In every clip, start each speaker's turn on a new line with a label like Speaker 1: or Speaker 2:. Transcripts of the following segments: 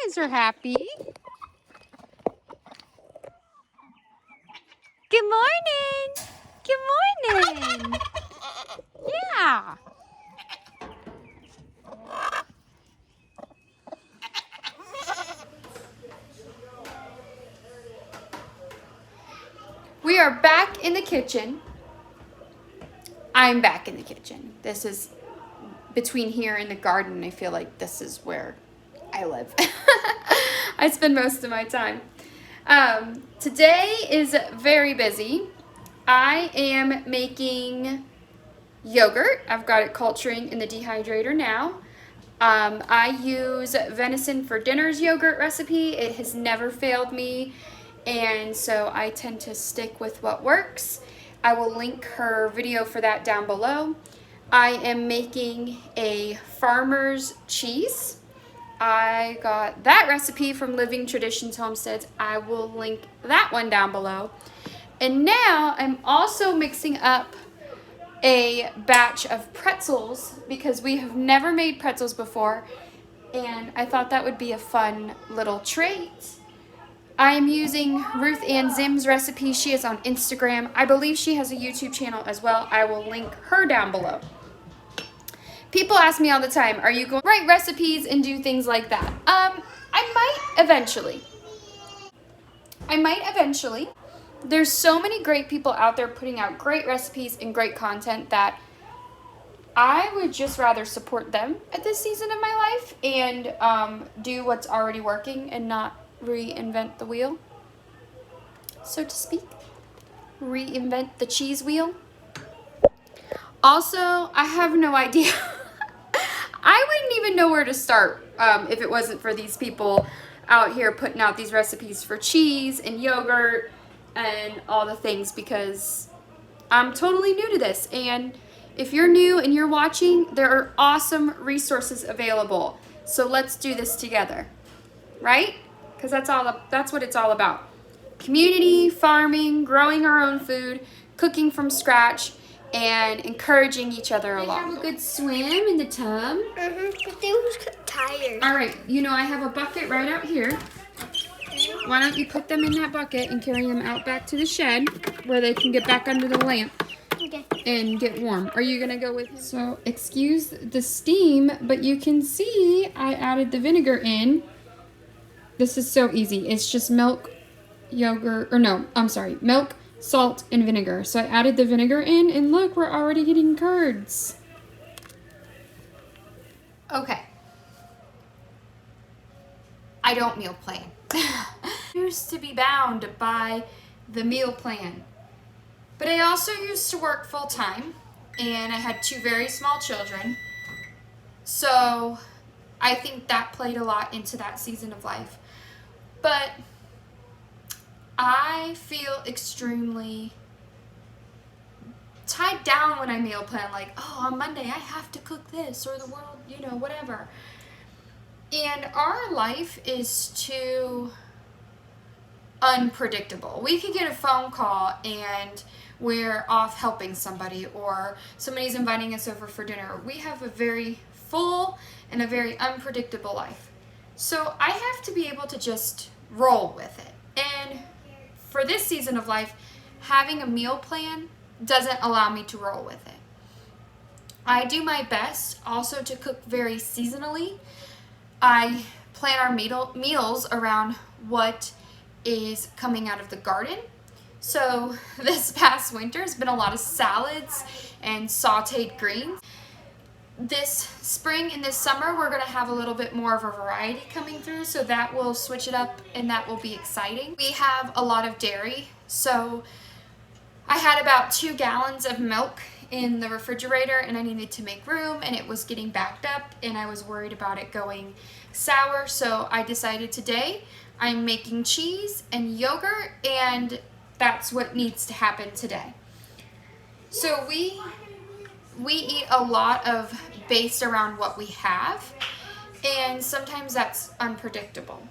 Speaker 1: guys are happy. Good morning. Good morning. Yeah. We are back in the kitchen. I'm back in the kitchen. This is between here and the garden. I feel like this is where I live. I spend most of my time. Today is very busy. I am making yogurt. I've got it culturing in the dehydrator now. I use venison for dinners yogurt recipe. It has never failed me, and so I tend to stick with what works. I will link her video for that down below. I am making a farmer's cheese. I got that recipe from Living Traditions Homesteads. I will link that one down below. And now I'm also mixing up a batch of pretzels because we have never made pretzels before, and I thought that would be a fun little treat. I am using Ruth Ann Zim's recipe. She is on Instagram. I believe she has a YouTube channel as well. I will link her down below. People ask me all the time, are you going to write recipes and do things like that? I might eventually. There's so many great people out there putting out great recipes and great content that I would just rather support them at this season of my life and do what's already working and not reinvent the wheel, so to speak. Reinvent the cheese wheel. Also, I have no idea. I wouldn't even know where to start if it wasn't for these people out here putting out these recipes for cheese and yogurt and all the things, because I'm totally new to this. And if you're new and you're watching, there are awesome resources available. So let's do this together, right? Because that's what it's all about. Community, farming, growing our own food, cooking from scratch, and encouraging each other along. Have a good swim in the tub.
Speaker 2: But they was tired.
Speaker 1: All right, I have a bucket right out here. Why don't you put them in that bucket and carry them out back to the shed where they can get back under the lamp and get warm. Are you gonna go with him? So excuse the steam, but you can see I added the vinegar in. This is so easy. It's just milk, milk, salt, and vinegar. So I added the vinegar in, and look, we're already getting curds. Okay. I don't meal plan. Used to be bound by the meal plan. But I also used to work full time, and I had 2 very small children. So I think that played a lot into that season of life. But I feel extremely tied down when I meal plan, like, oh, on Monday I have to cook this, or the world, whatever. And our life is too unpredictable. We could get a phone call and we're off helping somebody, or somebody's inviting us over for dinner. We have a very full and a very unpredictable life. So I have to be able to just roll with it. And for this season of life, having a meal plan doesn't allow me to roll with it. I do my best also to cook very seasonally. I plan our meals around what is coming out of the garden. So this past winter has been a lot of salads and sauteed greens. This spring and this summer, we're going to have a little bit more of a variety coming through, so that will switch it up and that will be exciting. We have a lot of dairy, so I had about 2 gallons of milk in the refrigerator and I needed to make room, and it was getting backed up and I was worried about it going sour. So I decided today I'm making cheese and yogurt, and that's what needs to happen today. So we eat a lot of based around what we have, and sometimes that's unpredictable.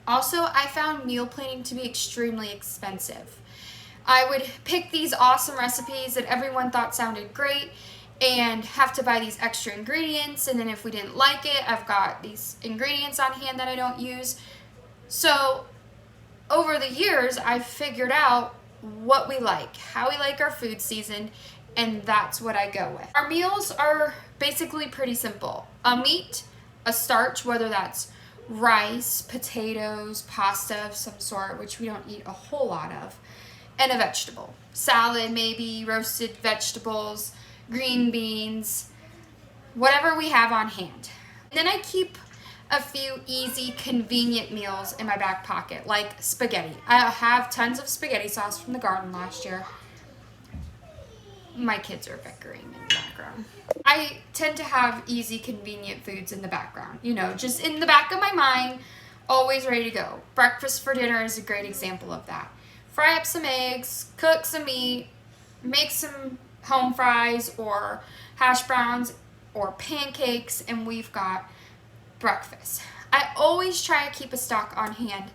Speaker 1: Also, I found meal planning to be extremely expensive. I would pick these awesome recipes that everyone thought sounded great, and have to buy these extra ingredients, and then if we didn't like it, I've got these ingredients on hand that I don't use. So over the years, I've figured out what we like, how we like our food seasoned, and that's what I go with. Our meals are basically pretty simple. A meat, a starch, whether that's rice, potatoes, pasta of some sort, which we don't eat a whole lot of, and a vegetable. Salad, maybe, roasted vegetables, green beans, whatever we have on hand. And then I keep a few easy, convenient meals in my back pocket, like spaghetti. I have tons of spaghetti sauce from the garden last year. My kids are bickering in the background. I tend to have easy, convenient foods in the background, you know, just in the back of my mind, always ready to go. Breakfast for dinner is a great example of that. Fry up some eggs, cook some meat, make some home fries or hash browns or pancakes, and we've got breakfast. I always try to keep a stock on hand,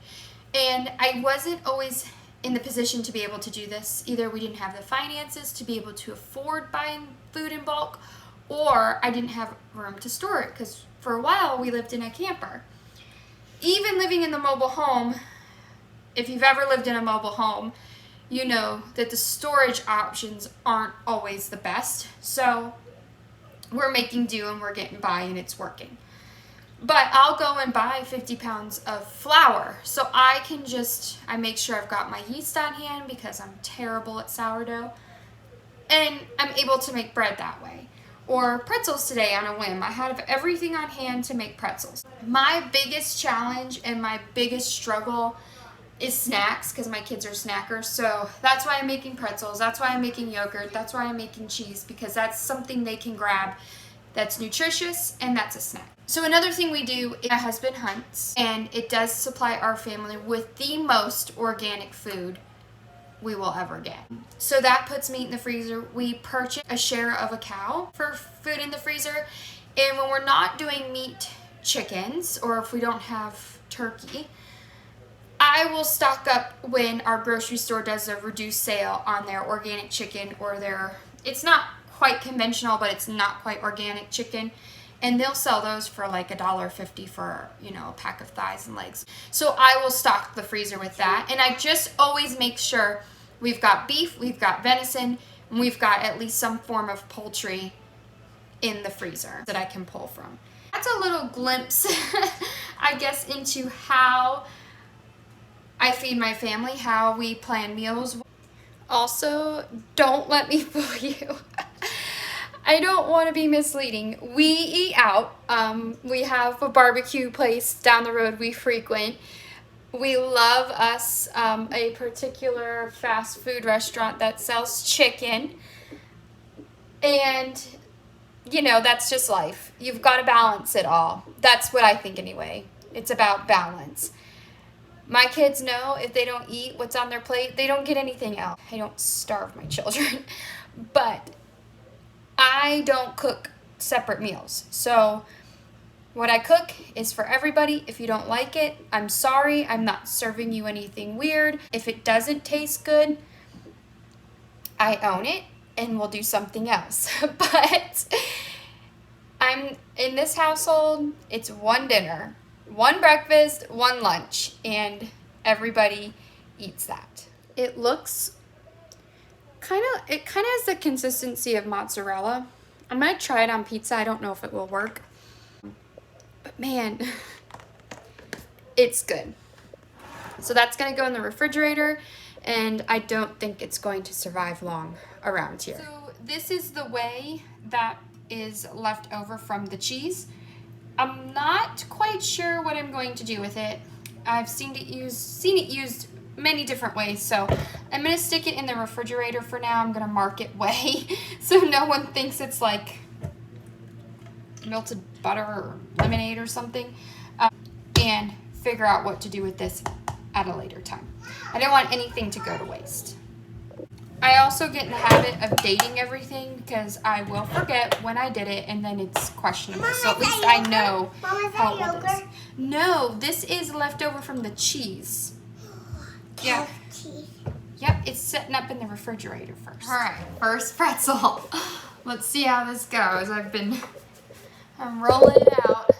Speaker 1: and I wasn't always in the position to be able to do this. Either we didn't have the finances to be able to afford buying food in bulk, or I didn't have room to store it, because for a while we lived in a camper. Even living in the mobile home, if you've ever lived in a mobile home, you know that the storage options aren't always the best. So we're making do and we're getting by, and it's working. But I'll go and buy 50 pounds of flour. So I make sure I've got my yeast on hand because I'm terrible at sourdough. And I'm able to make bread that way. Or pretzels today on a whim. I had everything on hand to make pretzels. My biggest challenge and my biggest struggle is snacks, because my kids are snackers. So that's why I'm making pretzels. That's why I'm making yogurt. That's why I'm making cheese, because that's something they can grab that's nutritious and that's a snack. So another thing we do is my husband hunts, and it does supply our family with the most organic food we will ever get. So that puts meat in the freezer. We purchase a share of a cow for food in the freezer. And when we're not doing meat chickens, or if we don't have turkey, I will stock up when our grocery store does a reduced sale on their organic chicken, or it's not quite conventional, but it's not quite organic chicken. And they'll sell those for like $1.50 for, a pack of thighs and legs. So I will stock the freezer with that. And I just always make sure we've got beef, we've got venison, and we've got at least some form of poultry in the freezer that I can pull from. That's a little glimpse, I guess, into how I feed my family, how we plan meals. Also, don't let me fool you. I don't want to be misleading. We eat out. We have a barbecue place down the road we frequent. We love us a particular fast food restaurant that sells chicken. And, that's just life. You've got to balance it all. That's what I think anyway. It's about balance. My kids know if they don't eat what's on their plate, they don't get anything else. I don't starve my children. But I don't cook separate meals. So what I cook is for everybody. If you don't like it, I'm sorry. I'm not serving you anything weird. If it doesn't taste good, I own it and we'll do something else. But I'm in this household, it's one dinner, one breakfast, one lunch, and everybody eats that. It looks it kind of has the consistency of mozzarella. I'm going to try it on pizza. I don't know if it will work. But man, it's good. So that's going to go in the refrigerator, and I don't think it's going to survive long around here. So this is the way that is left over from the cheese. I'm not quite sure what I'm going to do with it. I've seen it used many different ways, so I'm going to stick it in the refrigerator for now. I'm going to mark it way so no one thinks it's like melted butter or lemonade or something, and figure out what to do with this at a later time. I don't want anything to go to waste. I also get in the habit of dating everything because I will forget when I did it, and then it's questionable. Mama, so at least I know how old it is. No, this is leftover from the cheese. Yeah. Yep, it's setting up in the refrigerator first. All right, first pretzel. Let's see how this goes. I'm rolling it out.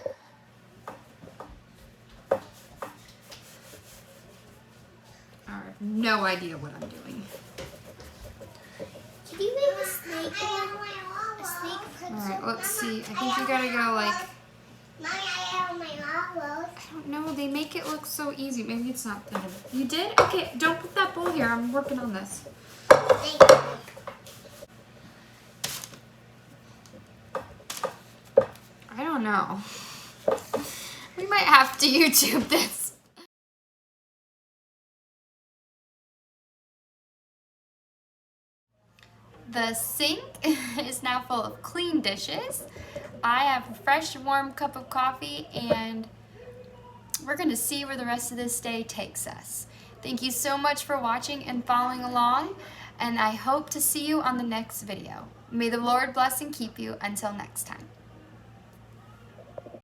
Speaker 1: I have no idea what I'm doing.
Speaker 2: Can you make a snake one? A snake pretzel?
Speaker 1: Alright, let's see. I think you gotta go like...
Speaker 2: Mommy, I have my marbles.
Speaker 1: I don't know, they make it look so easy. Maybe it's not good. You did? Okay, don't put that bowl here. I'm working on this.
Speaker 2: Thank you.
Speaker 1: I don't know. We might have to YouTube this. The sink is now full of clean dishes. I have a fresh, warm cup of coffee, and we're going to see where the rest of this day takes us. Thank you so much for watching and following along, and I hope to see you on the next video. May the Lord bless and keep you until next time.